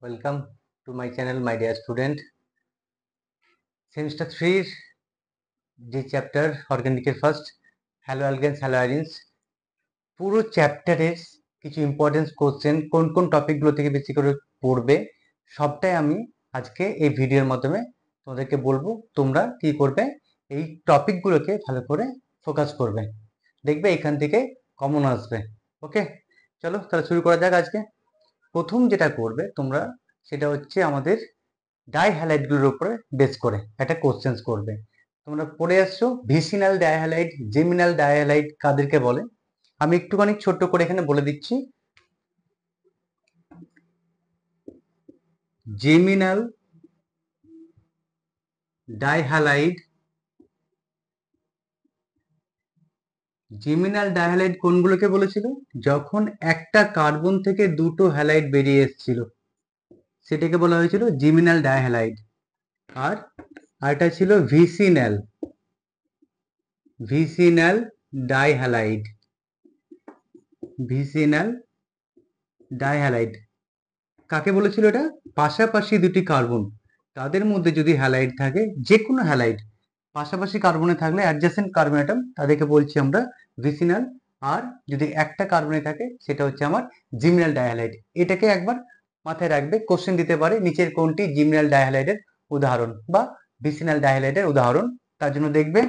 Welcome to my channel, my dear student. Semester 3 যে chapter অর্গানিকের first hello অ্যালকেনস hello আয়রিনস, পুরো চ্যাপ্টারের কিছু ইম্পর্টেন্স কোশ্চেন কোন কোন টপিকগুলো থেকে বেশি করে পড়বে সবটাই আমি আজকে এই ভিডিওর মাধ্যমে তোমাদেরকে বলবো। তোমরা কি করবে, এই টপিকগুলোকে ভালো করে ফোকাস করবে, দেখবে এখান থেকে কমন আসবে। ওকে, চলো তাহলে শুরু করা যাক। আজকে প্রথম যেটা করবে তোমরা সেটা হচ্ছে আমাদের ডাইহ্যালাইডগুলোর উপরে বেস করে একটা কোশ্চেন্স করবে। তোমরা পড়ে আসছো ভিসিনাল ডাইহ্যালাইড, জেমিনাল ডাইহ্যালাইড কাদেরকে বলে, আমি একটুখানি ছোট্ট করে এখানে বলে দিচ্ছি। জেমিনাল ডাইহ্যালাইড, জেমিনাল ডাইহ্যালাইড কোনগুলোকে বলেছিল? যখন একটা কার্বন থেকে দুটো হ্যালাইড বেরিয়ে এসেছিল সেটাকে বলা হয়েছিল জেমিনাল ডাইহ্যালাইড। আর এটা ছিল vicinal, vicinal dihalide, vicinal dihalide কাকে বলেছিল? এটা পাশাপাশি দুটি কার্বন, তাদের মধ্যে যদি হ্যালাইড থাকে, যে কোনো হ্যালাইড পাশাপাশি কার্বনে থাকলে অ্যাডজাসেন্ট কার্বন অ্যাটম, তাদেরকে বলছি আমরা ভিসিনাল। আর যদি একটা কার্বনে থাকে সেটা হচ্ছে আমার জিমিনাল ডাইহ্যালাইড। এটাকে একবার মাথায় রাখবে, কোশ্চেন দিতে পারে নিচের কোনটি জিমিনাল ডাইহ্যালাইডের উদাহরণ বা ভিসিনাল ডাইহ্যালাইডের উদাহরণ। তার জন্য দেখবে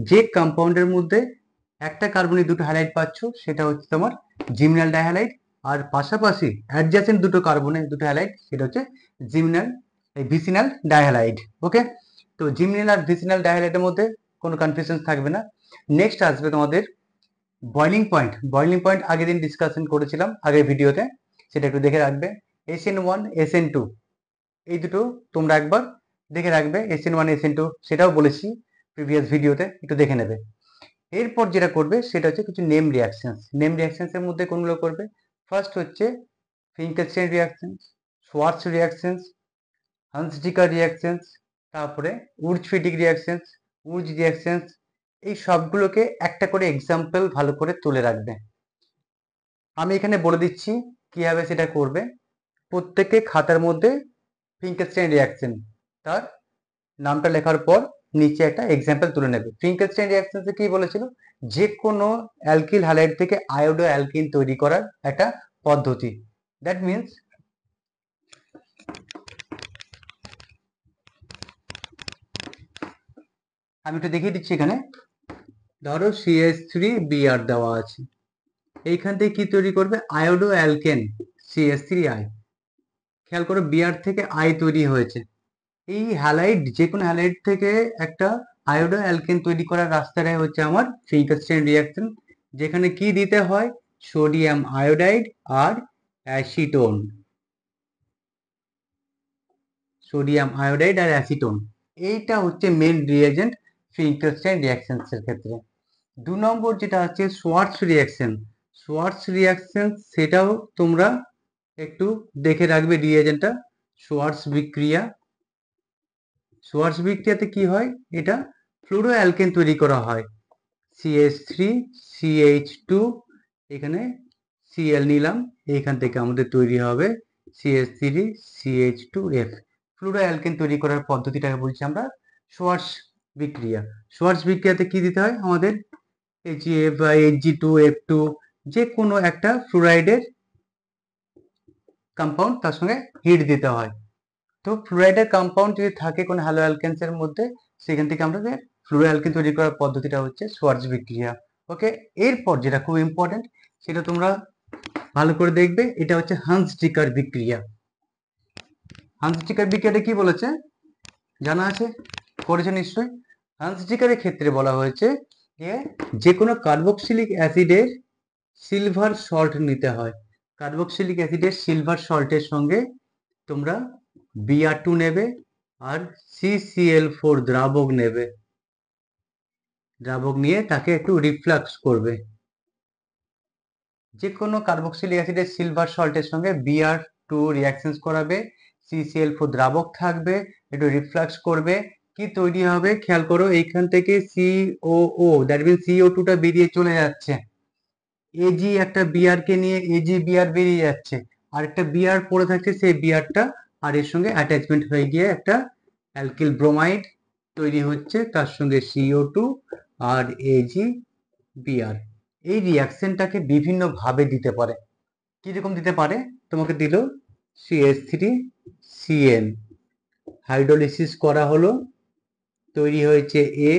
যে কম্পাউন্ডের মধ্যে একটা কার্বনে দুটো হ্যালাইড পাচ্ছ সেটা হচ্ছে তোমার জিমিনাল ডাইহ্যালাইড, আর পাশাপাশি অ্যাডজাসেন্ট দুটো কার্বনে দুটো হ্যালাইড সেটা হচ্ছে জিমিনাল ভিসিনাল ডাইহ্যালাইড। ওকে, তো জিমিনাল আর ভিসিনাল ডাইহ্যালাইডের মধ্যে কোনো কনফিউশন থাকবে না। নেক্সট আসবে তোমাদের বয়লিং পয়েন্ট। বয়লিং পয়েন্ট আগের দিন ডিসকাশন করেছিলাম আগের ভিডিওতে, সেটা একটু দেখে রাখবে। SN1 SN2 এই দুটো তোমরা একবার দেখে রাখবে। SN1 SN2 সেটাও বলেছি প্রিভিয়াস ভিডিওতে, একটু দেখে নেবে। এরপর যেটা করবে সেটা হচ্ছে কিছু নেম রিয়াকশনস। নেম রিয়াকশনস এর মধ্যে কোনগুলো করবে? ফার্স্ট হচ্ছে Finkelstein reactions, Swarts reactions, হান্সডিকার reactions, তারপরে উর্জফিডিক রিয়াকশনস, উর্জ রিয়াকশনস। এই সবগুলোকে একটা করে এক্সাম্পল ভালো করে তুলে রাখবে। আমি এখানে বলে দিচ্ছি কিভাবে সেটা করবে। প্রত্যেকে খাতার মধ্যে ফিঙ্কেলস্টাইন রিয়াকশন তার নামটা লেখার পর নিচে একটা এক্সাম্পল তুলে নেবে। ফিঙ্কেলস্টাইন রিয়াকশনসে কি বলেছিল? যে কোনো অ্যালকিল হ্যালাইড থেকে আয়োডো অ্যালকিন তৈরি করার একটা পদ্ধতি। দ্যাট মিনস আমি একটু দেখিয়ে দিচ্ছি। এখানে ধরো CH3Br দেওয়া আছে, এইখান থেকে কি তৈরি করবে? Iodo alkane CH3I। খেয়াল করো বিআর থেকে আই তৈরি হয়েছে। এই হ্যালাইড, যে কোনো হ্যালাইড থেকে একটা আয়োডো অ্যালকেন তৈরি করার রাস্তাটাই হচ্ছে আমার ফিঙ্কেলস্টাইন রিয়াকশন, যেখানে কি দিতে হয়? সোডিয়াম আয়োডাইড আর অ্যাসিটোন, সোডিয়াম আয়োডাইড আর অ্যাসিটোন। এইটা হচ্ছে মেন রিয়েজেন্ট ফিঙ্কেলস্টাইন রিয়াকশনস এর ক্ষেত্রে। 2 নম্বর যেটা আছে সোয়ার্টস রিয়াকশন। সোয়ার্টস রিয়াকশন সেটাও তোমরা একটু দেখে রাখবে রিয়েজেন্টটা। সোয়ার্টস বিক্রিয়া, সোয়ার্টস বিক্রিয়াতে কি হয়? এটা ফ্লুরো অ্যালকেন তৈরি করা হয়। CH3CH2, এখানে Cl নিলাম, এইখান থেকে আমাদের তৈরি হবে CH3CH2F। ফ্লুরো অ্যালকেন তৈরি করার পদ্ধতিটাকে বলছি আমরা সোয়ার্টস বিক্রিয়া। সোয়ার্টস বিক্রিয়াতে কি দিতে হয় আমাদের? HF বা Hg2F2, যে কোনো একটা ফ্লুরাইডের কম্পাউন্ড, তার সঙ্গে হিট দিতে হয়। তো ফ্লুরাইডের কম্পাউন্ড যদি থাকে কোনো হ্যালো অ্যালকেনস এর মধ্যে, সেখান থেকে আমাদের ফ্লুরো অ্যালকেন তৈরি করার পদ্ধতিটা হচ্ছে সোয়ার্টস বিক্রিয়া। ওকে, এরপর যেটা খুব ইম্পর্টেন্ট সেটা তোমরা ভালো করে দেখবে, এটা হচ্ছে হান্সডিকার বিক্রিয়া। হান্সডিকার বিক্রিয়াটা কি বলেছে জানা আছে? করেছে নিশ্চয়ই। হান্সডিকারের ক্ষেত্রে বলা হয়েছে যে কোনো কার্বক্সিলিক অ্যাসিডের সিলভার সল্ট নিতে হয়। কার্বক্সিলিক অ্যাসিডের সিলভার সল্টের সঙ্গে তোমরা Br2 নেবে আর CCl4 দ্রাবক নেবে। দ্রাবক নিয়ে তাকে একটু রিফ্লাক্স করবে। যে কোনো কার্বক্সিলিক অ্যাসিডের সিলভার সল্টের সঙ্গে Br2 রিয়াকশন করাবে, CCl4 দ্রাবক থাকবে, একটু রিফ্লাক্স করবে। কি তৈরি হবে? খেয়াল করো, এইখান থেকে COO, দ্যাট মিনস CO2 টা বেরিয়ে চলে যাচ্ছে। Ag একটা Br কে নিয়ে AgBr বেরিয়ে যাচ্ছে, আর একটা বিআর পড়ে থাকছে, সেই বিআরটা আর এর সঙ্গে অ্যাটাচমেন্ট হয়ে গিয়ে একটা অ্যালকিল ব্রোমাইড তৈরি হচ্ছে, তার সঙ্গে CO2 আর Ag বিআর। এই রিয়াকশনটাকে বিভিন্ন ভাবে দিতে পারে। কিরকম দিতে পারে? তোমাকে দিল CH3CN, হাইড্রোলিসিস করা হলো, তৈরি হয়েছে A,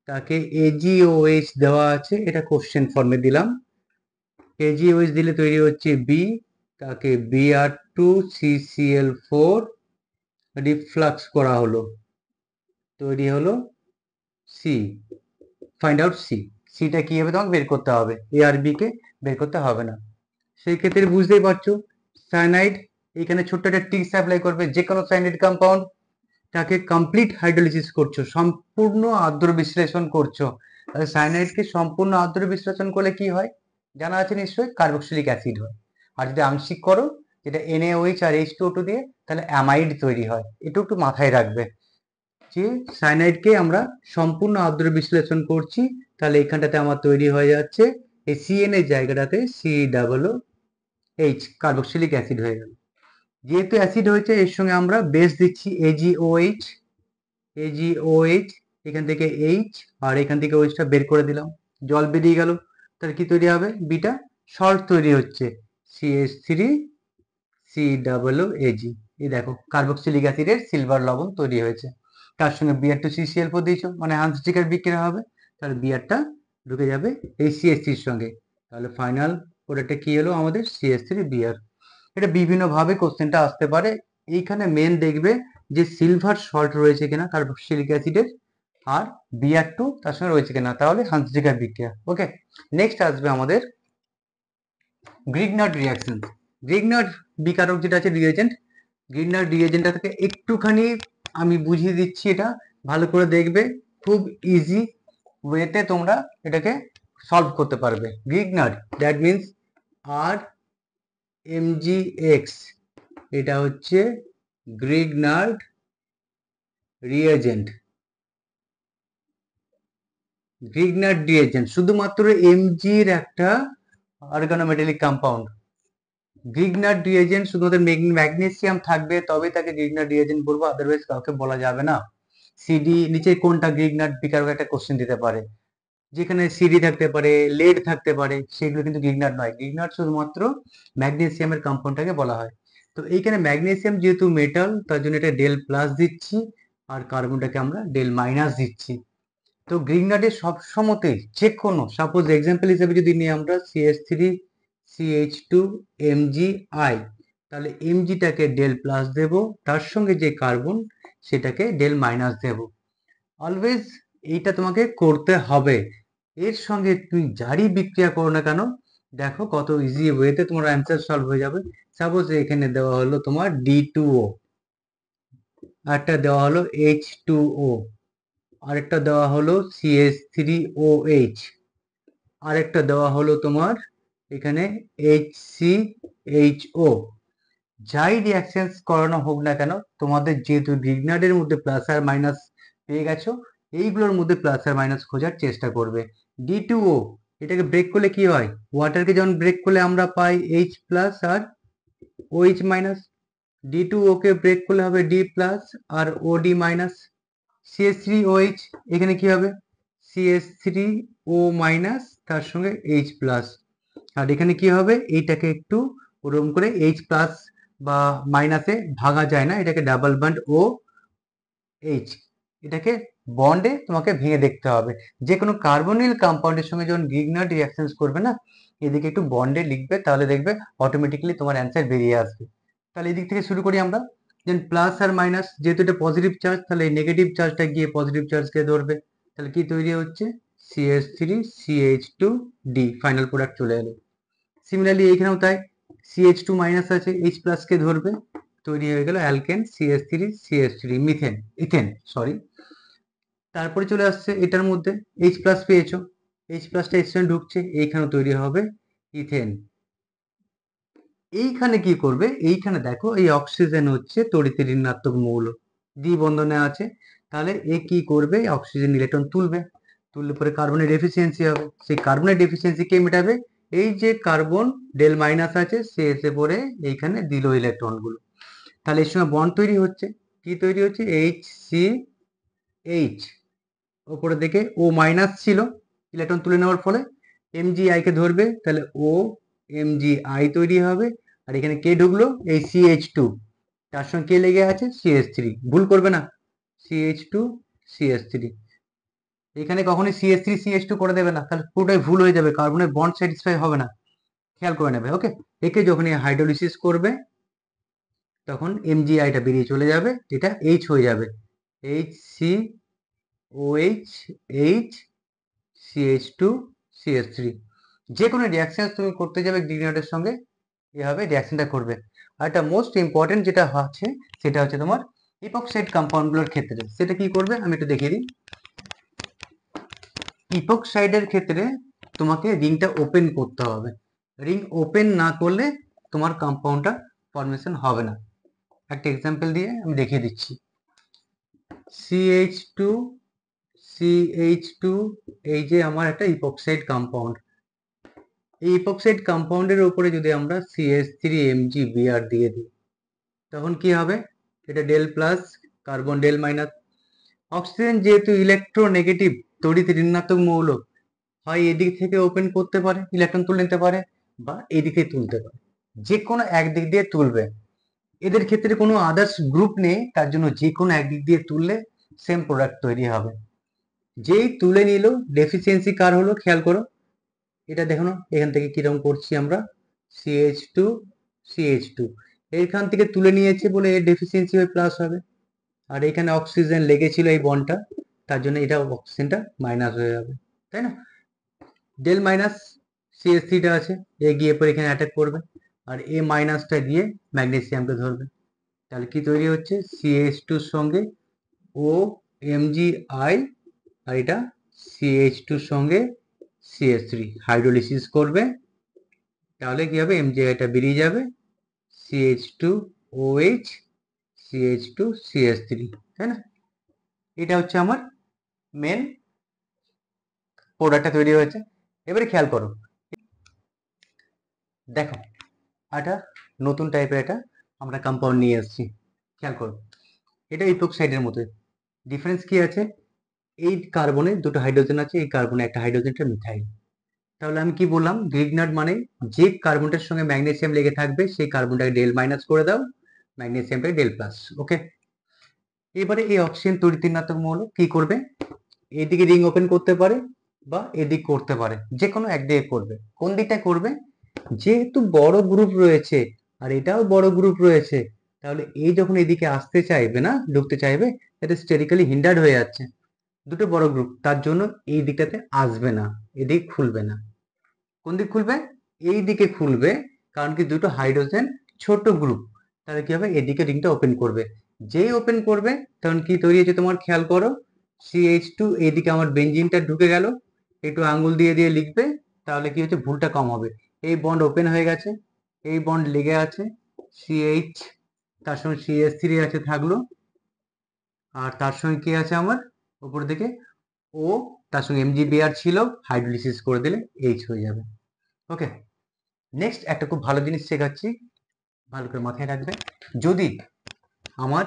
তাকে AgOH দেওয়া আছে, এটা কোশ্চেন ফর্মে দিলাম। AgOH দিলে তৈরি হচ্ছে B, তাকে Br2CCl4 রিফ্লাক্স করা হলো, তৈরি হলো C। Find out C। সিটা কি হবে তোমাকে বের করতে হবে, A আর B কে বের করতে হবে না। সেই ক্ষেত্রে বুঝতেই পারছো সায়ানাইড, এখানে ছোট্ট একটা ট্রিক্স অ্যাপ্লাই করবে। যে কোনো সায়ানাইড কম্পাউন্ড তাকে কমপ্লিট হাইড্রোলিসিস করছো, সম্পূর্ণ আদ্র বিশ্লেষণ করছো। তাহলে সায়ানাইডকে সম্পূর্ণ আদ্র বিশ্লেষণ করলে কি হয় জানা আছে নিশ্চয়ই, কার্বক্সিলিক অ্যাসিড হয়। আর যদি আংশিক করো, যেটা NaOH আর H2O2 দিয়ে, তাহলে অ্যামাইড তৈরি হয়। এটা একটু মাথায় রাখবে যে সায়ানাইডকে আমরা সম্পূর্ণ আদ্র বিশ্লেষণ করছি, তাহলে এখানটাতে আমার তৈরি হয়ে যাচ্ছে এই CN এর জায়গাটাতে COOH, কার্বক্সিলিক অ্যাসিড হয়ে গেল। যেহেতু অ্যাসিড হয়েছে, এর সঙ্গে আমরা বেস দিচ্ছি AgOH, এখান থেকে H আর এখান থেকে OH টা বের করে দিলাম, জল বেরিয়ে গেল। তাহলে কি তৈরি হবে? বিটা সল্ট তৈরি হচ্ছে, CH3COOH। এই দেখো কার্বক্সিলিক অ্যাসিডের সিলভার লবণ তৈরি হয়েছে। তার সঙ্গে Br2CCl4 দিয়েছো, মানে হান্সডিকার বিক্রিয়া হবে। তাহলে বিআরটা ঢুকে যাবে এই CH3 এর সঙ্গে। তাহলে ফাইনাল প্রোডাক্টটা কি হলো আমাদের? CH3Br। এটা বিভিন্ন ভাবে কোশ্চেনটা আসতে পারে। এইখানে মেন দেখবে যে সিলভার সল্ট রয়েছে কিনা কার্বক্সিলিক অ্যাসিডের, আর Br2 তার সঙ্গে রয়েছে কিনা, তাহলে হান্সডিকার বিক্রিয়া। ওকে, নেক্সট আসবে আমাদের গ্রিগনার্ড রিঅ্যাকশন। গ্রিগনার্ড বিকারক যেটা আছে রিয়েজেন্ট, গ্রিগনার্ড রিয়েজেন্টটা থেকে একটুখানি আমি বুঝিয়ে দিচ্ছি, এটা ভালো করে দেখবে, খুব ইজি ওয়েতে তোমরা এটাকে সলভ করতে পারবে। গ্রিগনার্ড দ্যাট মিনস RMgX, এটা হচ্ছে গ্রিগনার্ড রিয়েজেন্ট। গ্রিগনার্ড রিয়েজেন্ট শুধুমাত্র Mg এর একটা অর্গানোমেটালিক কম্পাউন্ড। গ্রিগনার্ড রিয়েজেন্ট শুধুমাত্র ম্যাগনেসিয়াম থাকবে তবে তাকে গ্রিগনার্ড রিয়েজেন্ট বলবো, আদারওয়াইজ কাউকে বলা যাবে না। সিডি নিচে কোনটা গ্রিগনার্ড বিকারক একটা কোশ্চেন দিতে পারে, যেখানে সিডি থাকতে পারে, লেড থাকতে পারে, সেগুলো কিন্তু গ্রিগনার্ড নয়। গ্রিগনার্ড শুধুমাত্র ম্যাগনেসিয়ামের কম্পাউন্ডটাকে বলা হয়। তো এইখানে ম্যাগনেসিয়াম যেহেতু মেটাল, তার জন্য এটা ডেল প্লাস দিচ্ছি, আর কার্বনটাকে আমরা ডেল মাইনাস দিচ্ছি। তো গ্রিগনার্ডের সব সময়তেই যে কোনো, সাপোজ এক্সাম্পল হিসেবে যদি নিই আমরা CH3CH2MgI, তাহলে Mgটাকে ডেল প্লাস দেব, তার সঙ্গে যে কার্বন সেটাকে ডেল মাইনাস দেব। অলওয়েজ এইটা তোমাকে করতে হবে। এর সঙ্গে তুমি যারই বিক্রিয়া করো না কেন, দেখো কত ইজি ওয়েতে তোমার অ্যান্সার সলভ হয়ে যাবে। সাপোজ এখানে দেওয়া হলো তোমার D2O, আরটা দেওয়া হলো H2O, আরেকটা দেওয়া হলো CH3OH, আরেকটা দেওয়া হলো তোমার এখানে HCHO। যাই রিঅ্যাকশনস করানো হোক না কেন, তোমাদের যেহেতু গ্রিগনার্ডের মধ্যে প্লাস আর মাইনাস পেয়ে গেছো, এইগুলোর মধ্যে প্লাস আর মাইনাস খোঁজার চেষ্টা করবে। D2O, এটাকে ব্রেক করলে কি হয়? ওয়াটারকে যখন ব্রেক করলে আমরা পাই H প্লাস আর OH মাইনাস। D2O কে ব্রেক করলে হবে D প্লাস আর OD মাইনাস। CH3OH, এখানে কি হবে? CH3O মাইনাস, তার সঙ্গে H প্লাস। আর এখানে কি হবে? এইটাকে একটু ওরকম করে H প্লাস বা মাইনাসে ভাঙা যায় না, এটাকে ডাবল বন্ড OH, এটাকে বন্ডে তোমাকে ভেঙে দেখতে হবে। যে কোনো কার্বনিল কম্পাউন্ডের সঙ্গে যখন গ্রিগনার্ড রিঅ্যাকশনস করবে না, এদিকে একটু বন্ডে লিখবে, তাহলে দেখবে অটোমেটিক্যালি তোমার অ্যান্সার বেরিয়ে আসবে। তাহলে এদিক থেকে শুরু করি আমরা। দেন প্লাস আর মাইনাস, যেহেতু এটা পজিটিভ চার্জ, তাহলে এই নেগেটিভ চার্জটা গিয়ে পজিটিভ চার্জকে ধরবে। তাহলে কি তৈরি হচ্ছে? CH3CH2D, ফাইনাল প্রোডাক্ট চলে এলো। সিমিলারলি এইখানেও তাই, CH2 মাইনাস আছে, H প্লাস কে ধরবে, তৈরি হয়ে গেল alkane CH3CH3, methane, ethane sorry. তারপরে চলে আসছে এটার মধ্যে H প্লাস পেয়েছো, H প্লাসটা এর সঙ্গে ঢুকছে, এইখানে তৈরি হবে ইথেন। এইখানে কি করবে? এইখানে দেখো এই অক্সিজেন হচ্ছে তড়িৎ ঋণাত্মক মৌল, দ্বি বন্ধনে আছে। তাহলে এ কি করবে? অক্সিজেন ইলেকট্রন তুলবে, তুললে পরে কার্বনের ডেফিসিয়েন্সি হবে। সেই কার্বনের ডেফিসিয়েন্সি কে মেটাবে? এই যে কার্বন ডেল মাইনাস আছে সে এসে পড়ে এইখানে দিল ইলেকট্রনগুলো, তাহলে এর সঙ্গে বন্ড তৈরি হচ্ছে, কি তৈরি হচ্ছে HCH, ওপরে দেখে ও মাইনাস ছিল, ইলেকট্রন তুলে নেওয়ার ফলে Mgi কে ধরবে, তাহলে ও Mgi তৈরি হবে, আর এখানে কে ঢুকলো এই CH2, তার সঙ্গে কে লেগে আছে CH3, ভুল করবে না, CH2 CH3, এখানে কখনোই CH3 CH2 করে দেবে না, তাহলে পুরোটাই ভুল হয়ে যাবে, কার্বনের বন্ড স্যাটিসফাই হবে না, খেয়াল করে নেবে। ওকে, একে যখনই হাইড্রোলিসিস করবে তখন Mgi টা বেরিয়ে চলে যাবে, এটা H হয়ে যাবে, HCOH H CH2 CH3, যে কোনো রিয়াকশন তুমি করতে যাবে গ্রিগনাটের সঙ্গে এভাবে রিয়াকশনটা করবে। আর একটা মোস্ট ইম্পর্টেন্ট যেটা আছে সেটা হচ্ছে তোমার ইপক্সাইড কম্পাউন্ডগুলোর ক্ষেত্রে, সেটা কি করবে আমি একটু দেখিয়ে দিই। ইপক্সাইডের ক্ষেত্রে তোমাকে রিংটা ওপেন করতে হবে, রিং ওপেন না করলে তোমার কম্পাউন্ডটা ফর্মেশন হবে না। একটা এক্সাম্পল দিয়ে আমি দেখিয়ে দিচ্ছি। CH2 CH2 এই যে আমার একটা ইপক্সাইড কম্পাউন্ড, এই ইপক্সাইড কম্পাউন্ডের উপরে যদি আমরা CH3MgBr দিয়ে দিই তখন কি হবে, এটা del plus carbon del minus, oxygen যেহেতু ইলেকট্রোনেগেটিভ তড়িৎ ঋণাত্মক মৌল, হয় এদিক থেকে ওপেন করতে পারে ইলেকট্রন তুলে নিতে পারে, বা এদিকে তুলতে পারে, যে কোনো একদিক দিয়ে তুলবে, এদের ক্ষেত্রে কোনো আদার্স গ্রুপ নেই, তার জন্য যে কোনো একদিক দিয়ে তুললে সেম প্রোডাক্ট তৈরি হবে। যেই তুলে নিল ডেফিসিয়েন্সি কার হলো খেয়াল করো, এটা দেখো না এখান থেকে কিরকম করছি আমরা, CH2 CH2 এইখান থেকে তুলে নিয়েছে বলে এর ডেফিসিয়েন্সি হয়ে প্লাস হবে, আর এখানে অক্সিজেন লেগেছিল এই বন্ডটা, তার জন্য এটা অক্সিজেনটা মাইনাস হয়ে যাবে, তাই না। ডেল মাইনাস CH3টা আছে, এ গিয়ে পরে এখানে অ্যাটাক করবে, আর এ মাইনাসটা গিয়ে ম্যাগনেসিয়ামকে ধরবে, তাহলে কি তৈরি হচ্ছে CH2 সঙ্গে ও Mgi, আর এটা CH2 সঙ্গে CH3 হাইড্রোলিসিস করবে, তাহলে কি হবে Mgi টা বেরিয়ে যাবে CH2OH CH2 CH3, তাই না। এটা হচ্ছে আমার মেন প্রোডাক্টটা তৈরি হয়েছে। এবারে খেয়াল করো, দেখো এটা নতুন টাইপের এটা আমরা কম্পাউন্ড নিয়ে এসেছি, খেয়াল করো এটা ইপক্সাইডের মতো, ডিফারেন্স কি আছে, এই কার্বনে দুটো হাইড্রোজেন আছে, এই কার্বনে একটা হাইড্রোজেনটা মিথাইল, তাহলে আমি কি বললাম গ্রিগনাট মানে যে কার্বনটার সঙ্গে ম্যাগনেসিয়াম লেগে থাকবে সেই কার্বনটাকে ডেল মাইনাস করে দাও, ম্যাগনেসিয়ামটাকে ডেল প্লাস। ওকে, এবারে এই অক্সিজেন তড়িৎ ঋণাত্মক মৌল কি করবে, এদিকে রিং ওপেন করতে পারে বা এদিক করতে পারে, যে কোনো একদিকে করবে, কোন দিকটা করবে, যেহেতু বড় গ্রুপ রয়েছে আর এটাও বড় গ্রুপ রয়েছে, তাহলে এই যখন এদিকে আসতে চাইবে না ঢুকতে চাইবে, এটা স্টেরিক্যালি হিন্ডার্ড হয়ে যাচ্ছে, দুটো বড় গ্রুপ, তার জন্য এই দিকটাতে আসবে না, এদিক খুলবে না, কোন দিক খুলবে, এই দিকে খুলবে, কারণ কি দুটো হাইড্রোজেন ছোট গ্রুপ, তাহলে কি হবে এদিকে রিংটা ওপেন করবে, যেই ওপেন করবে তখন কি তৈরি হচ্ছে তোমার খেয়াল করো, CH2 এইদিকে আমার বেঞ্জিনটা ঢুকে গেল, একটু আঙ্গুল দিয়ে দিয়ে লিখবে, তাহলে কি হচ্ছে ভুলটা কম হবে, এই বন্ড ওপেন হয়ে গেছে, এই বন্ড লেগে আছে, CH তার সঙ্গে CH3 আছে থাকলো, আর তার সঙ্গে কি আছে আমার উপর দিকে ও, তার সঙ্গে MgBr ছিল, হাইড্রোলিসিস করে দিলে H হয়ে যাবে। ওকে, নেক্সট একটা খুব ভালো জিনিস শেখাচ্ছি, ভালো করে মাথায় রাখবে, যদি আমার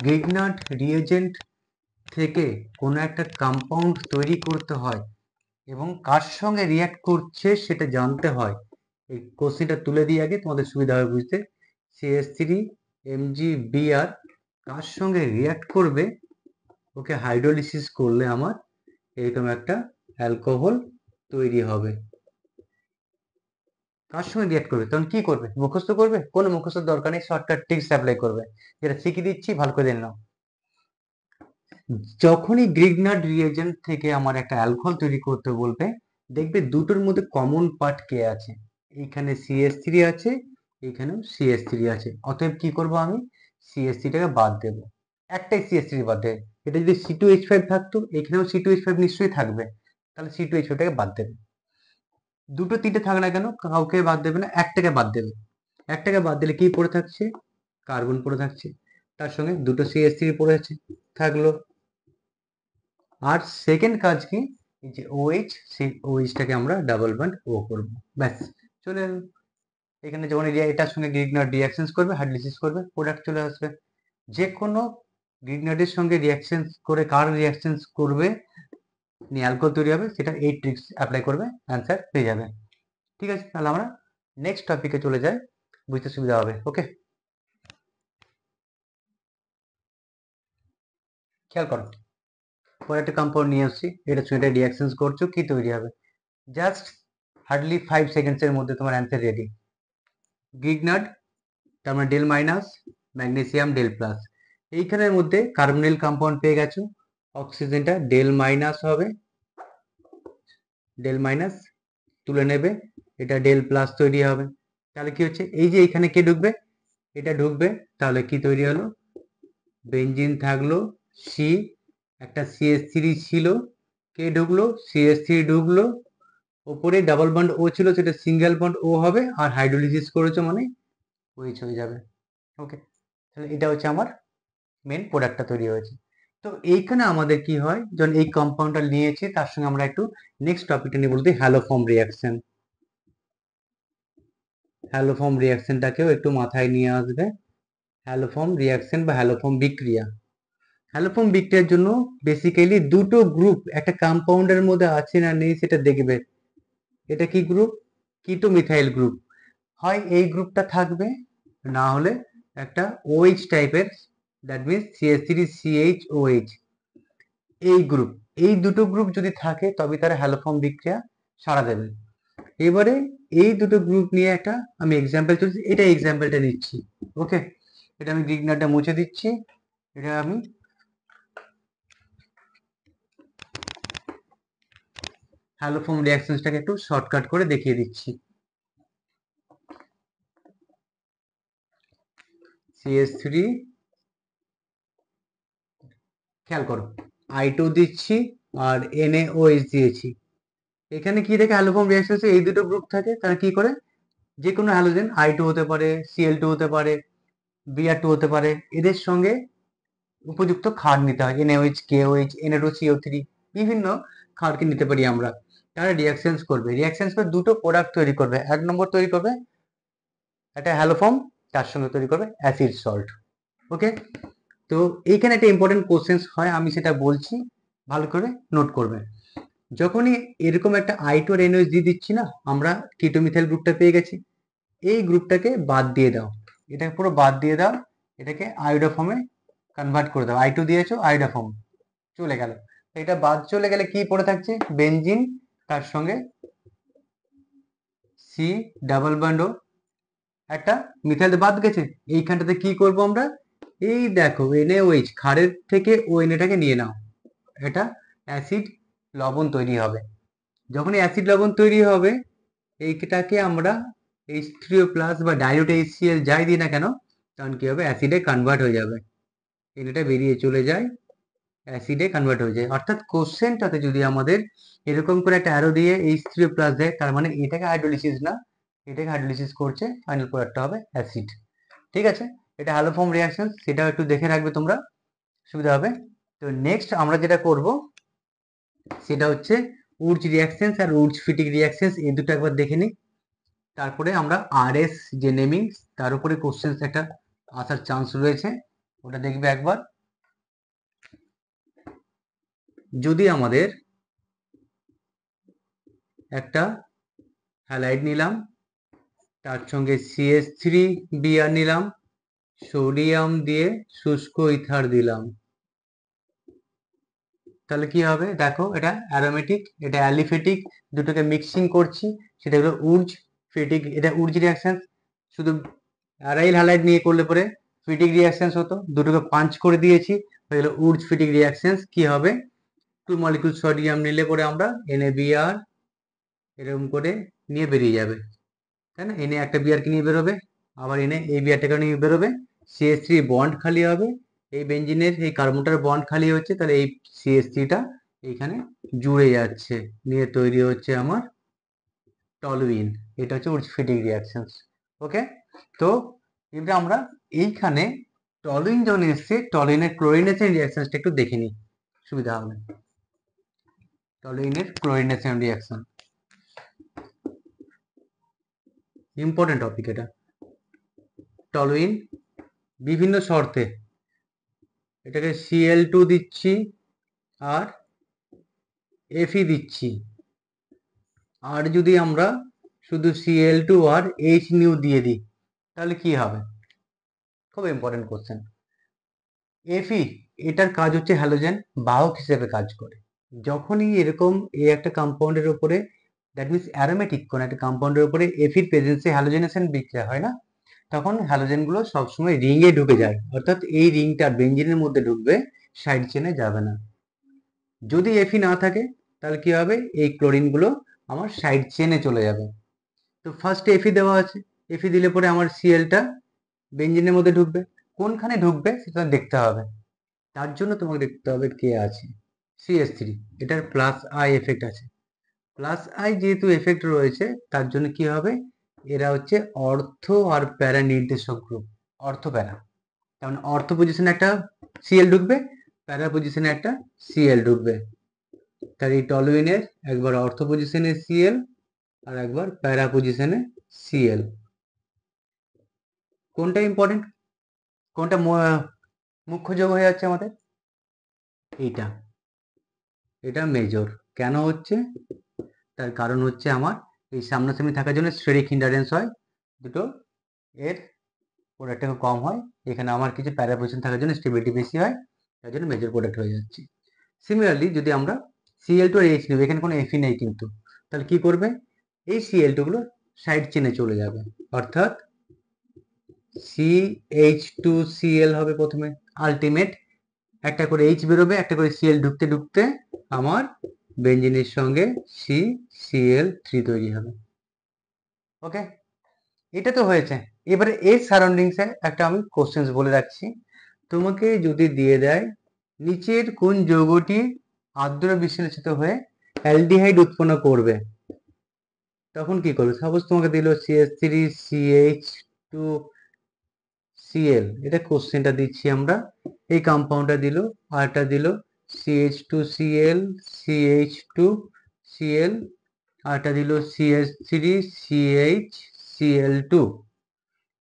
গ্রিগনাট রিএজেন্ট থেকে কোনো একটা কম্পাউন্ড তৈরি করতে হয় এবং কার সঙ্গে রিয়াক্ট করছে সেটা জানতে হয়, এই কোশ্চেনটা তুলে দিয়ে আগে তোমাদের সুবিধা হবে বুঝতে, CH3 MgBr কার সঙ্গে রিয়াক্ট করবে, ওকে হাইড্রোলিসিস করলে আমার এরকম একটা অ্যালকোহল তৈরি হবে, কার সঙ্গে রিয়াক্ট করবে তখন কি করবে, মুখস্থ করবে, কোনো মুখস্থ দরকার নেই, শর্টকাট টিপস অ্যাপ্লাই করবে, যেটা শিখিয়ে দিচ্ছি ভালো করে জেনে নাও। যখনই গ্রিগনাট রিএজেন্ট থেকে আমার একটা অ্যালকোহল তৈরি করতে বলবে, দেখবে দুটোর মধ্যে কমন পার্ট কে আছে, এইখানে CH3 আছে, এইখানেও CH3 আছে, অতএব কি করব আমি CH3টাকে বাদ দেব, একটাই CH3 বাদ দেবে, এটা যদি C2H5 থাকতো এখানেও C2H5 নিশ্চয়ই থাকবে, তাহলে C2H5টাকে বাদ দেবে, দুটো তিনটে থাক না কেন কাউকে বাদ দেবে না, একটাকে বাদ দেবে, একটাকে বাদ দিলে কি পড়ে থাকছে, কার্বন পড়ে থাকছে, তার সঙ্গে দুটো CH3 পড়ে আছে থাকলো, আর সেকেন্ড কাজ কি, এই যে OH, সেই OH-টাকে আমরা ডাবল বন্ড O করব, ব্যাস চলে এলো। এখানে যখন এটার সঙ্গে গ্রিগনার্ড রিঅ্যাকশনস করবে, হাইড্রোলিসিস করবে, প্রোডাক্ট চলে আসবে। যে কোনো গ্রিগনার্ডের সঙ্গে রিঅ্যাকশনস করে কার রিঅ্যাকশনস করবে নিয়ে অ্যালকোহল তৈরি হবে, সেটা এই ট্রিক্স অ্যাপ্লাই করবে, অ্যান্সার পেয়ে যাবে। ঠিক আছে, তাহলে আমরা নেক্সট টপিকে চলে যাই, বুঝতে সুবিধা হবে। ওকে, খেয়াল করো, পরে একটা কম্পাউন্ড নিয়ে আসছি, এটার সঙ্গে রিঅ্যাকশনস করছো, কি তৈরি হবে? জাস্ট হার্ডলি 5 সেকেন্ডসের মধ্যে তোমার অ্যান্সার রেডি। গ্রিগনার্ড, তার মানে del minus, magnesium del plus. এইখানের মধ্যে কার্বনিল কম্পাউন্ড পেয়ে গেছো, অক্সিজেনটা ডেল মাইনাস হবে, ডেল মাইনাস তুলে নেবে, এটা ডেল প্লাস তৈরি হবে। তাহলে কি হচ্ছে, এই যে এখানে কে ঢুকবে, এটা ঢুকবে, তাহলে কি তৈরি হলো, বেঞ্জিন থাকলো, সি, একটা CH3 ছিল, কে ঢুকলো, CH3 ঢুকলো, ওপরে ডাবল বন্ড ও ছিল, সেটা সিঙ্গেল বন্ড ও হবে, আর হাইড্রোলিসিস করেছো মানে OH হয়ে যাবে। ওকে, তাহলে এটা হচ্ছে আমার মেন প্রোডাক্টটা তৈরি হয়েছে। তো এইখানে আমাদের কি হয়, যখন এই কম্পাউন্ডটা নিয়েছি, তার সঙ্গে আমরা একটু নেক্সট টপিকটা নিয়ে বলতে হ্যালোফর্ম রিঅ্যাকশন। হ্যালোফর্ম রিঅ্যাকশনটাকেও একটু মাথায় নিয়ে আসবে। হ্যালোফর্ম রিঅ্যাকশন বা হ্যালোফর্ম বিক্রিয়া। হ্যালোফর্ম বিক্রিয়ার জন্য বেসিক্যালি দুটো গ্রুপ একটা কম্পাউন্ডের মধ্যে আছে না নেই সেটা দেখবে। এটা কি গ্রুপ, কিটো মিথাইল গ্রুপ, হয় এই গ্রুপটা থাকবে, না হলে একটা OH টাইপের, দ্যাট মিনস CH3CHOH, এই গ্রুপ, এই দুটো গ্রুপ যদি থাকে তবে তারা হ্যালোফর্ম বিক্রিয়া সাড়া দেবে। এবারে এই দুটো গ্রুপ নিয়ে একটা আমি এক্সাম্পল চলছি, এটা এক্সাম্পলটা নিচ্ছি। ওকে, এটা আমি গ্রিগনারটা মুছে দিচ্ছি, এটা আমি হ্যালোফর্ম রিঅ্যাকশনটাকে একটু শর্টকাট করে দেখিয়ে দিচ্ছি। CH3, খেয়াল করো, I2 দিচ্ছি আর NaOH দিয়েছি। এখানে কি দেখে হ্যালোফর্ম রিঅ্যাকশন, এই দুটো গ্রুপ থাকে, তারা কি করে, যে কোনো হ্যালোজেন I2 হতে পারে, Cl2 হতে পারে, Br2 হতে পারে, এদের সঙ্গে উপযুক্ত ক্ষার নিতে হয়, NaOH, KOH, Na2CO3, বিভিন্ন ক্ষারকে নিতে পারি আমরা। তারা রিঅ্যাকশনস করবে, রিঅ্যাকশনস করে দুটো প্রোডাক্ট তৈরি করবে। এক নম্বর তৈরি করবে একটা হ্যালোফর্ম, তার সঙ্গে তৈরি করবে অ্যাসিড সল্ট। ওকে, তো এইখানে একটা ইম্পর্টেন্ট কোশ্চেন্স হয়, আমি সেটা বলছি, ভালো করে নোট করবে। যখনই এরকম একটা I2 আর NaOH দিয়ে দিচ্ছি না, আমরা কিটোমিথাইল গ্রুপটা পেয়ে গেছি, এই গ্রুপটাকে বাদ দিয়ে দাও, এটাকে পুরো বাদ দিয়ে দাও, এটাকে আয়োডো ফর্মে কনভার্ট করে দাও। I2 দিয়েছো, আয়োডো ফর্ম চলে গেল, এটা বাদ চলে গেলে কি পড়ে থাকছে, বেনজিন, তার সঙ্গে সি ডাবল বন্ড ও, একটা মিথাইল বাদ গেছে। এইখানটাতে কি করব আমরা, এই দেখো NaOH, ক্ষারের থেকে ONaটাকে নিয়ে নাও, এটা অ্যাসিড লবণ তৈরি হবে। যখন অ্যাসিড লবণ তৈরি হবে, এইটাকে আমরা H3O প্লাস বা ডাইলুট HCl যাই দিই না কেন, তখন কি হবে, অ্যাসিডে কনভার্ট হয়ে যাবে, এটা বেরিয়ে চলে যায়, অ্যাসিডে কনভার্ট হয়ে যায়। অর্থাৎ কোশ্চেনটাতে যদি আমাদের এরকম করে একটা অ্যারো দিয়ে H3O প্লাস দেয়, তার মানে এটাকে হাইড্রোলিসিস না, এটাকে হাইড্রোলিসিস করছে, ফাইনাল প্রোডাক্টটা হবে অ্যাসিড। ঠিক আছে, এটা হ্যালোফর্ম রিঅ্যাকশন, সেটাও একটু দেখে রাখবে তোমরা, সুবিধা হবে। তো নেক্সট আমরা যেটা করব সেটা হচ্ছে উডস রিঅ্যাকশনস আর উডস ফিটিক রিঅ্যাকশনস, এই দুটো একবার দেখে নিই, তারপরে আমরা RS যে নেমিং, তার উপরে কোশ্চেন একটা আসার চান্স রয়েছে, ওটা দেখবে একবার। যদি আমাদের একটা হ্যালাইড নিলাম, তার সঙ্গে CH3Br নিলাম, সোডিয়াম দিয়ে শুষ্ক ইথার দিলাম, তাহলে কি হবে দেখো, এটা অ্যারোমেটিক, এটা অ্যালিফেটিক, দুটোকে মিক্সিং করছি, সেটা হলো উডস ফিটিক। এটা উডস রিঅ্যাকশন, শুধু অ্যারাইল হ্যালাইড নিয়ে করলে পরে ফিটিক রিঅ্যাকশন হতো, দুটোকে পাঞ্চ করে দিয়েছি, হয়ে গেল উডস ফিটিক রিঅ্যাকশন। কি হবে, 2 মলিকুল সোডিয়াম নিলে পরে আমরা NaBr এরকম করে নিয়ে বেরিয়ে যাবে, তাই না, এনে একটা বিয়ারকে নিয়ে বেরোবে, আবার এনে এই বিয়ারটাকে নিয়ে বেরোবে, CH3 বন্ড খালি হবে, এই বেঞ্জিনের এই কার্বনটার বন্ড খালি হচ্ছে, তাহলে এই CH3টা এইখানে জুড়ে যাচ্ছে, নিয়ে তৈরি হচ্ছে আমার টলুইন। এটা হচ্ছে উডস-ফিটিং রিঅ্যাকশনস। ওকে, তো এবার আমরা এইখানে টলুইন যখন এসছে, টলুইনের ক্লোরিনেশন রিঅ্যাকশনসটা একটু দেখে নিই, সুবিধা হবে। টলুইনের ক্লোরিনেশন রিয়াকশন, ইম্পর্টেন্ট টপিক এটা। টলুইন বিভিন্ন শর্তে, এটাকে Cl2 দিচ্ছি আর Fe দিচ্ছি, আর যদি আমরা শুধু Cl2 আর H নিউ দিয়ে দিই তাহলে কি হবে? খুব ইম্পর্টেন্ট কোশ্চেন। Fe এটার কাজ হচ্ছে হ্যালোজেন বাহক হিসেবে কাজ করে। যখনই এরকম একটা কম্পাউন্ডের উপরে, দ্যাট মিনস অ্যারোমেটিক কোন একটা কম্পাউন্ডের উপরে এফির প্রেজেন্সে হ্যালোজেনেশন বিক্রিয়া হয় না, তখন হ্যালোজেনগুলো সবসময় রিংয়ে ঢুকে যায়, অর্থাৎ এই রিংটা বেঞ্জিনের মধ্যে ঢুকবে, সাইড চেনে যাবে না। যদি এফি না থাকে তাহলে কি হবে? এই ক্লোরিনগুলো আমার সাইড চেনে চলে যাবে। তো ফার্স্টে এফি দেওয়া আছে, এফি দিলে পরে আমার সিএলটা বেঞ্জিনের মধ্যে ঢুকবে, কোনখানে ঢুকবে সেটা দেখতে হবে। তার জন্য তোমাকে দেখতে হবে কে আছে, CH3, এটার প্লাস আই এফেক্ট আছে। প্লাস আই যেহেতু এফেক্ট রয়েছে তার জন্য কি হবে, এরা হচ্ছে অর্থ আর প্যারা নির্দেশক গ্রুপ, অর্থ প্যারা। তার মানে অর্থ পজিশনে একটা সিএল ঢুকবে, প্যারা পজিশনে একটা সিএল ঢুকবে। তার এই টলুইনের একবার অর্থ পজিশনে সিএল আর একবার প্যারা পজিশনে সিএল। কোনটা ইম্পর্টেন্ট, কোনটা মুখ্য যোগ হয়ে যাচ্ছে আমাদের? এইটা, এটা মেজর। কেন হচ্ছে? তার কারণ হচ্ছে আমার এই সামনাসামনি থাকার জন্য স্টেরিক হিন্ডারেন্স হয় দুটো, এর প্রোডাক্ট কম হয়। এখানে আমার কিছু প্যারা পজিশন থাকার জন্য স্টেবিলিটি বেশি হয়, তার জন্য মেজর প্রোডাক্ট হয়ে যাচ্ছে। সিমিলারলি যদি আমরা Cl2 আর H নেব, এখানে কোনো Fe নেই কিন্তু, তাহলে কি করবে? এই Cl2 গুলো সাইড চেনে চলে যাবে, অর্থাৎ CH2Cl হবে প্রথমে, আলটিমেট একটা করে H বেরোবে, একটা করে Cl ঢুকতে ঢুকতে আমার বেঞ্জিনের সঙ্গে CCl3 তৈরি হবে। ওকে, এটা তো হয়েছে। এবারে এর সারাউন্ডিংসে একটা আমি কোশ্চেন্স বলে রাখছি। তোমাকে যদি দিয়ে দেয় নিচের কোন যৌগটি আর্দ্র বিশ্লেষিত হয়ে অ্যালডিহাইড উৎপন্ন করবে, তখন কি করবে? সাপোজ তোমাকে দিল CH3CH2Cl, এটা কোশ্চেনটা দিচ্ছি আমরা, এই কম্পাউন্ডটা দিল, আরটা দিল CH2Cl CH2Cl, আরটা দিল CH3CHCl2।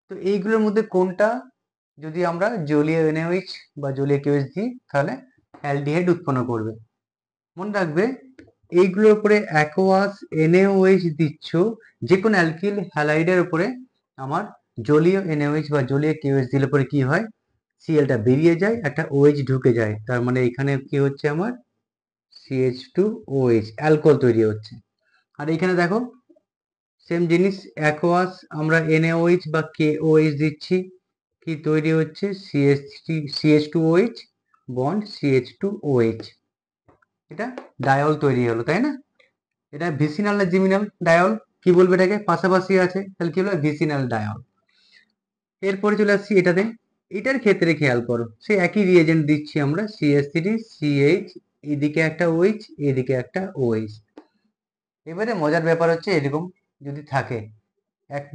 তো এইগুলোর মধ্যে কোনটা যদি আমরা জলীয় NaOH বা জলীয় KOH দিই তাহলে অ্যালডিহাইড উৎপন্ন করবে? মনে রাখবে এইগুলোর উপরে অ্যাকোয়াস NaOH দিচ্ছ, যে কোনো অ্যালকিল হ্যালাইডের উপরে আমার জলীয় NaOH বা জলীয় KOH দিলে পরে কি হয়? Clটা বেরিয়ে যায়, একটা OH ঢুকে যায়, তার মানে এখানে কি হচ্ছে আমার CH2OH অ্যালকোহল তৈরি হচ্ছে। আর এখানে দেখো সেম জিনিস, অ্যাকোয়াস আমরা NaOH বা KOH দিচ্ছি, কি তৈরি হচ্ছে? CH2OH বন্ড CH2OH, এটা ডায়ল তৈরি হলো, তাই না? এটা ভিসিনাল না জিমিনাল ডায়ল, কি বলবে এটাকে? পাশাপাশি আছে, তাহলে কি হলো? Vicinal dial. এরপরে চলে আসছি এটাতে, এটার ক্ষেত্রে খেয়াল করো সেই একই রিয়েজেন্ট দিচ্ছি আমরা, CH3CH, এদিকে একটা OH এদিকে একটা OH। এবারে মজার ব্যাপার হচ্ছে এরকম যদি থাকে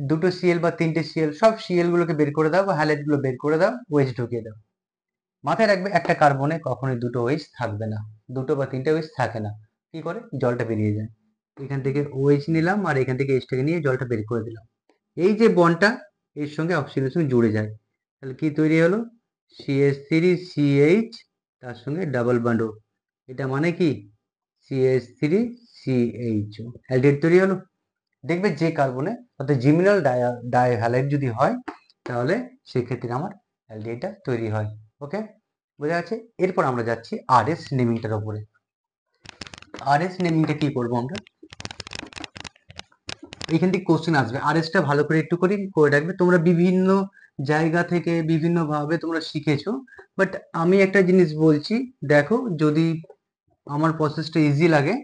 দুটো সিএল বা তিনটে সিএল, সব সিএল গুলোকে বের করে দাও বা হ্যালাইড গুলো বের করে দাও, ওএইচ ঢুকিয়ে দাও। মাথায় রাখবে একটা কার্বনে কখনোই দুটো ওএইচ থাকবে না, দুটো বা তিনটে ওএইচ থাকে না। কি করে? জলটা বেরিয়ে যায়, এখান থেকে ওএইচ নিলাম আর এখান থেকে এইচটাকে নিয়ে জলটা বের করে দিলাম, এই যে বন্ডটা এর সঙ্গে অক্সিজেনের সঙ্গে জুড়ে যায়, তাহলে কি তৈরি হলো? CH3CH, তার সঙ্গে ডাবল বন্ড, এটা মানে কি CH3CHO, অ্যালডিহাইড তৈরি হলো। দেখবে যে কার্বনে অর্থাৎ জিমিনাল ডাইহ্যালাইড যদি হয় তাহলে সেক্ষেত্রে আমার অ্যালডিহাইডটা তৈরি হয়। ওকে, বোঝা যাচ্ছে? এরপর আমরা যাচ্ছি আরএস নেমিংটার উপরে। আরএস নেমিংটা কি করবো আমরা? এখান থেকে কোশ্চেন আসবে, আরএসটা ভালো করে একটু করে রাখবে। তোমরা বিভিন্ন জায়গা থেকে বিভিন্ন ভাবে তোমরা শিখেছো, বাট আমি একটা জিনিস বলছি, দেখো যদি আমার প্রসেসটা ইজি লাগে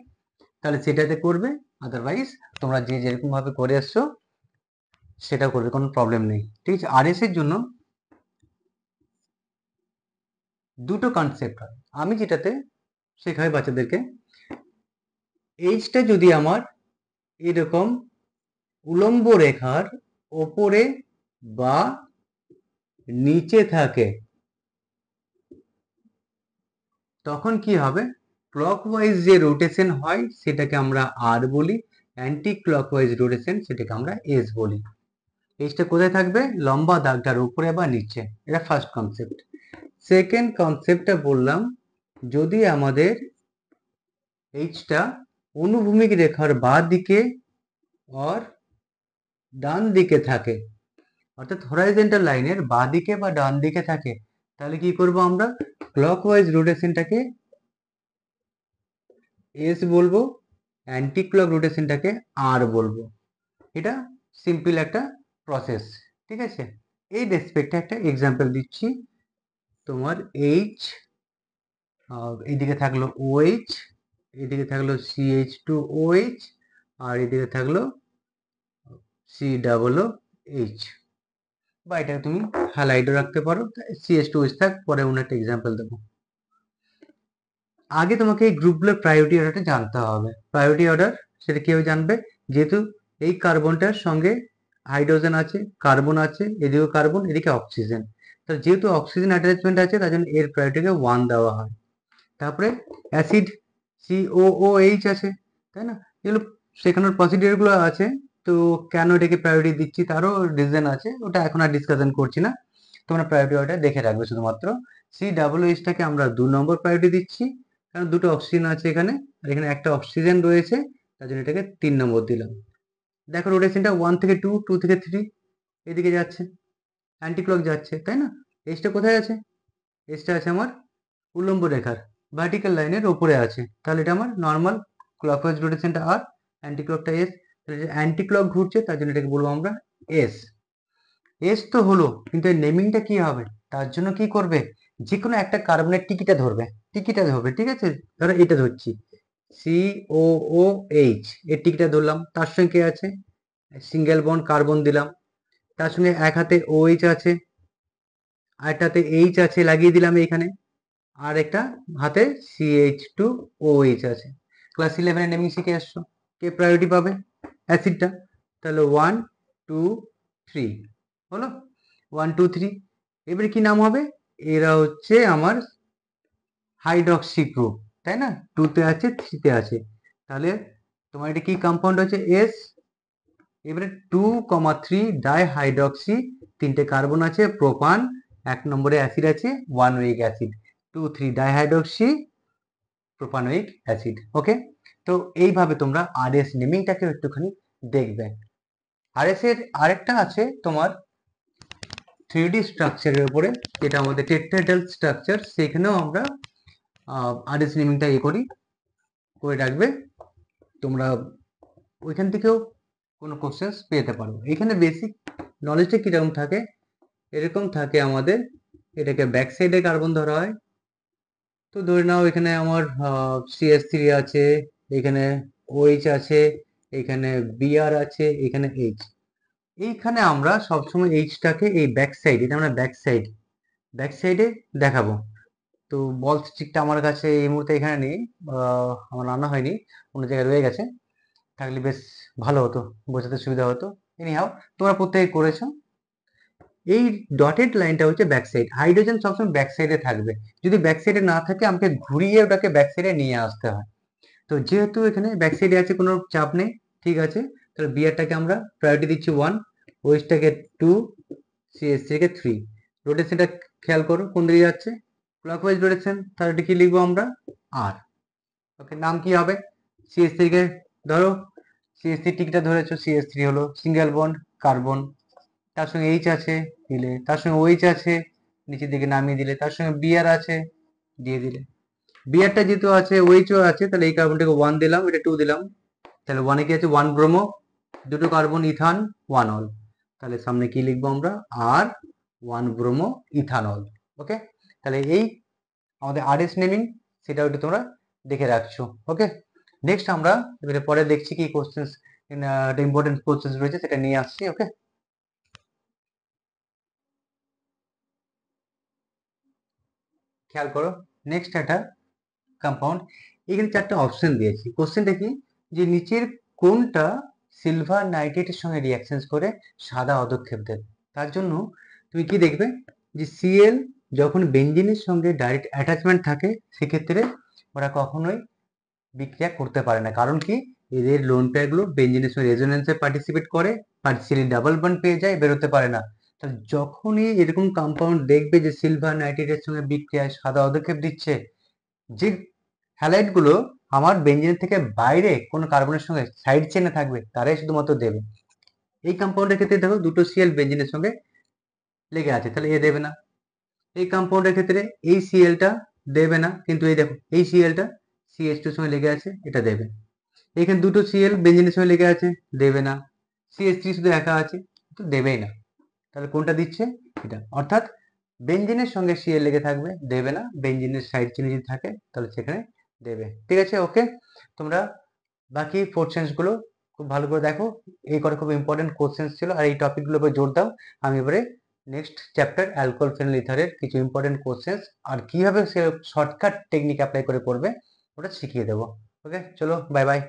তাহলে সেটাতে করবে, আদারওয়াইজ তোমরা যে যেরকম ভাবে করে আসছো সেটা করবে, কোনো প্রবলেম নেই। ঠিক আছে, আরএস এর জন্য দুটো কনসেপ্ট হয়, আমি যেটাতে শেখাই বাচ্চাদেরকে, এইচটা যদি আমার এরকম উলম্ব রেখার ওপরে বা নিচে থাকে তখন কি হবে? ক্লকওয়াইজ যে রোটেশন হয় সেটাকে আমরা আর বলি, অ্যান্টি ক্লকওয়াইজ রোটেশন সেটাকে আমরা এস বলি। এইচটা কোথায় থাকবে? লম্বা দাগটার উপরে বা নিচে। এটা ফার্স্ট কনসেপ্ট। সেকেন্ড কনসেপ্টটা বললাম, যদি আমাদের এইচটা অনুভূমিক রেখার বাঁ দিকে আর ডান দিকে থাকে, অর্থাৎ হরাইজন্টাল লাইনের বাঁ দিকে বা ডান দিকে থাকে, তাহলে কি করব আমরা? ক্লকওয়াইজ রোটেশনটাকে এস বলবো, অ্যান্টি ক্লক রোটেশনটাকে আর বলবো। এটা সিম্পল একটা প্রসেস, ঠিক আছে? এই রেসপেক্টে একটা এক্সাম্পল দিচ্ছি। তোমার এইচ, এইদিকে থাকলো ওএইচ, এদিকে থাকলো CH2OH, আর এদিকে থাকলো COOH, বা এটাকে তুমি হ্যালাইডও রাখতে পারো। CH2OH থাক, পরে অন্য একটা এক্সাম্পল দেবো। আগে তোমাকে এই গ্রুপগুলোর প্রায়োরিটি অর্ডারটা জানতে হবে। প্রায়োরিটি অর্ডার সেটা কিভাবে জানবে? যেহেতু এই কার্বনটার সঙ্গে হাইড্রোজেন আছে, কার্বন আছে, এদিকে কার্বন, এদিকে অক্সিজেন, তো যেহেতু অক্সিজেন অ্যাটাচমেন্ট আছে তার জন্য এর প্রায়োরিটিকে 1 দেওয়া হয়। তারপরে অ্যাসিড COOH আছে, তাই না? এগুলো সেখানের প্রসিডিওরগুলো আছে, তো কেন এটাকে প্রায়োরিটি দিচ্ছি তারও রিজন আছে, ওটা এখন আর ডিসকাশন করছি না। তোমরা প্রায়োরিটি অর্ডার দেখে রাখবে শুধুমাত্র। COOHটাকে আমরা 2 নম্বর প্রায়োরিটি দিচ্ছি, কারণ দুটো অক্সিজেন আছে এখানে, আর এখানে একটা অক্সিজেন রয়েছে, তার জন্য এটাকে 3 নম্বর দিলাম। দেখো রোটেশনটা 1 থেকে 2, 2 থেকে 3 এদিকে যাচ্ছে, অ্যান্টি ক্লক যাচ্ছে, তাই না? এসটা কোথায় আছে? এসটা আছে আমার উল্লম্ব রেখার ভার্টিক্যাল লাইনের উপরে আছে, তাহলে এটা আমার নর্মাল ক্লকওয়াইজ রোটেশনটা আর, অ্যান্টি ক্লকটা এস, তাহলে অ্যান্টি ক্লক ঘুরছে তার জন্য এটাকে বলবো আমরা এস। এস তো হলো, কিন্তু এর নেমিংটা কি হবে? তার জন্য কি করবে? যে কোনো একটা কার্বনের টিকিটা ধরবে, টিকিটা ধরবে, ঠিক আছে? ধরো এটা ধরছি COOH, এর টিকিটা ধরলাম, তার সঙ্গে কে আছে? সিঙ্গেল বন্ড কার্বন দিলাম, তার সঙ্গে এক হাতে OH আছে, আরেকটাতে H আছে, লাগিয়ে দিলাম এইখানে, আর একটা হাতে CH2OH আছে। ক্লাস 11 নেমিং শিখে আসছো। কে প্রায়োরিটি পাবে? অ্যাসিডটা। তাহলে 1 2 3 হলো, 1 2 3। এবারে কি নাম হবে? এরা হচ্ছে আমার হাইড্রক্সি গ্রুপ, তাই না? 2 তে আছে, 3 তে আছে, তাহলে তোমার এটা কি কম্পাউন্ড হচ্ছে? এস। এবারে 2,3 ডাইহাইড্রক্সি, তিনটে কার্বন আছে, প্রোপান, এক নম্বরে অ্যাসিড আছে 1 weak acid, 2 3 dihydroxy propanoic acid. Okay, তো এইভাবে তোমরা আরএস নেমিংটাকে একটুখানি দেখবে। আরএস এর আরেকটা আছে তোমার 3D স্ট্রাকচারের উপরে, যেটা আমাদের টেট্রাহেড্রাল স্ট্রাকচার, সেখানেও আমরা আরএস নেমিংটা করি, করে রাখবে তোমরা, ওইখান থেকেও কোনো কোশ্চেন্স পেতে পারো। এখানে বেসিক নলেজটা কিরকম থাকে? এরকম থাকে আমাদের, এটাকে ব্যাক সাইডে কার্বন ধরা হয়, তো ধরে নাও এখানে আমার CH3 আছে, এখানে OH আছে, এখানে Br আছে, এখানে H। এইখানে আমরা সবসময় এইচটাকে এই ব্যাক সাইড, এটা আমরা ব্যাক সাইডে দেখাবো। তো বল স্টিকটা আমার কাছে এই মুহূর্তে এখানে নেই, আমার আনা হয়নি, অন্য জায়গায় রয়ে গেছে, থাকলে বেশ ভালো হতো, বোঝাতে সুবিধা হতো। এনিহাও তোমরা প্রত্যেকে করেছো। এই ডটেড লাইনটা হচ্ছে ব্যাক সাইড, হাইড্রোজেন সবসময় ব্যাক সাইডে থাকবে, যদি ব্যাক সাইডে না থাকে আমাকে ঘুরিয়ে ওটাকে ব্যাক সাইডে নিয়ে আসতে হয়। তো যেহেতু এখানে ব্যাক সাইডে আছে, কোনো চাপ নেই, ঠিক আছে, তাহলে বিয়ারটাকে আমরা প্রায়োরিটি দিচ্ছি 1, ওয়েস্টটাকে 2, CH3কে 3। রোটেশনটা খেয়াল করো কোন দিকে যাচ্ছে, ক্লকওয়াইজ রোটেশন, তাহলে এটা কি লিখবো আমরা? আর। ওকে, নাম কি হবে? CH3কে ধরো, CH3 টিকটা ধরেছো, CH3 হলো সিঙ্গেল বন্ড কার্বন, তার সঙ্গে H আছে দিলে, তার সঙ্গে OH আছে নিচের দিকে নামিয়ে দিলে, তার সঙ্গে Br আছে দিয়ে দিলে। বিআরটা যেহেতু আছে, OHও আছে, তাহলে এই কার্বনটাকে 1 দিলাম, এটা 2 দিলাম, তাহলে 1 এ কি আছে? 1 ব্রোমো, দুটো কার্বন ইথান, 1 অল, তাহলে সামনে কি লিখবো আমরা? আর 1 ব্রোমো ইথানল। ওকে, তাহলে এই আমাদের আরএস নেমিং, সেটা একটু তোমরা দেখে রাখছো। ওকে, নেক্সট আমরা এবারে পরে দেখছি কি কোশ্চেন্স, ইম্পর্টেন্ট কোশ্চেন্স রয়েছে সেটা নিয়ে আসছি। ওকে, খেয়াল করো, নেক্সট একটা কম্পাউন্ড, এখানে 4টা অপশন দিয়েছি। কোশ্চেনটা কি, যে নিচের কোনটা সিলভার নাইট্রেটের সঙ্গে রিঅ্যাকশন করে সাদা পদক্ষেপ দেবে? তার জন্য তুমি কি দেখবে, যে Cl যখন বেঞ্জিনের সঙ্গে ডাইরেক্ট অ্যাটাচমেন্ট থাকে সেক্ষেত্রে ওরা কখনোই বিক্রিয়া করতে পারে না। কারণ কি, এদের লোন পেয়ারগুলো বেঞ্জিনের সঙ্গে রেজোনেন্সে পার্টিসিপেট করে, পার্সিয়ালি ডাবল বন্ড পেয়ে যায়, বেরোতে পারে না। তাহলে যখনই এরকম কম্পাউন্ড দেখবে যে সিলভার নাইট্রেটের সঙ্গে বিক্রিয়ায় সাদা পদক্ষেপ দিচ্ছে, যে হ্যালাইড গুলো আমার বেঞ্জিনের থেকে বাইরে কোনো কার্বনের সঙ্গে সাইড চেনে থাকবে, তারাই শুধুমাত্র দেবে। এই কম্পাউন্ডের ক্ষেত্রে দেখো দুটো সিএল বেঞ্জিনের সঙ্গে লেগে আছে, তাহলে এ দেবে না। এই কম্পাউন্ডের ক্ষেত্রে এই সিএলটা দেবে না, কিন্তু এই দেখো এই সিএলটা সিএইচ2 এর সঙ্গে লেগে আছে, এটা দেবে। এখানে দুটো সিএল বেঞ্জিনের সঙ্গে লেগে আছে, দেবে না। সিএইচ3 শুধু একা আছে, তো দেবেই না। তাহলে কোনটা দিচ্ছে? এটা। অর্থাৎ বেঞ্জিনের সঙ্গে সিএল লেগে থাকবে, দেবে না। বেঞ্জিনের সাইড চিহ্ন যদি থাকে তাহলে সেখানে দেবে। ঠিক আছে, ওকে। তোমরা বাকি 4 সেন্স গুলো খুব ভালো করে দেখো। এই কটা খুব ইম্পর্টেন্ট কোশ্চেন্স ছিল, আর এই টপিক গুলোর উপর জোর দাও। আমি এবারে নেক্সট চ্যাপ্টার অ্যালকোহল ফেনল ইথারের কিছু ইম্পর্টেন্ট কোশ্চেন্স আর কিভাবে সে শর্টকাট টেকনিক অ্যাপ্লাই করে করবে ওটা শিখিয়ে দেবো। ওকে, চলো, বাই বাই।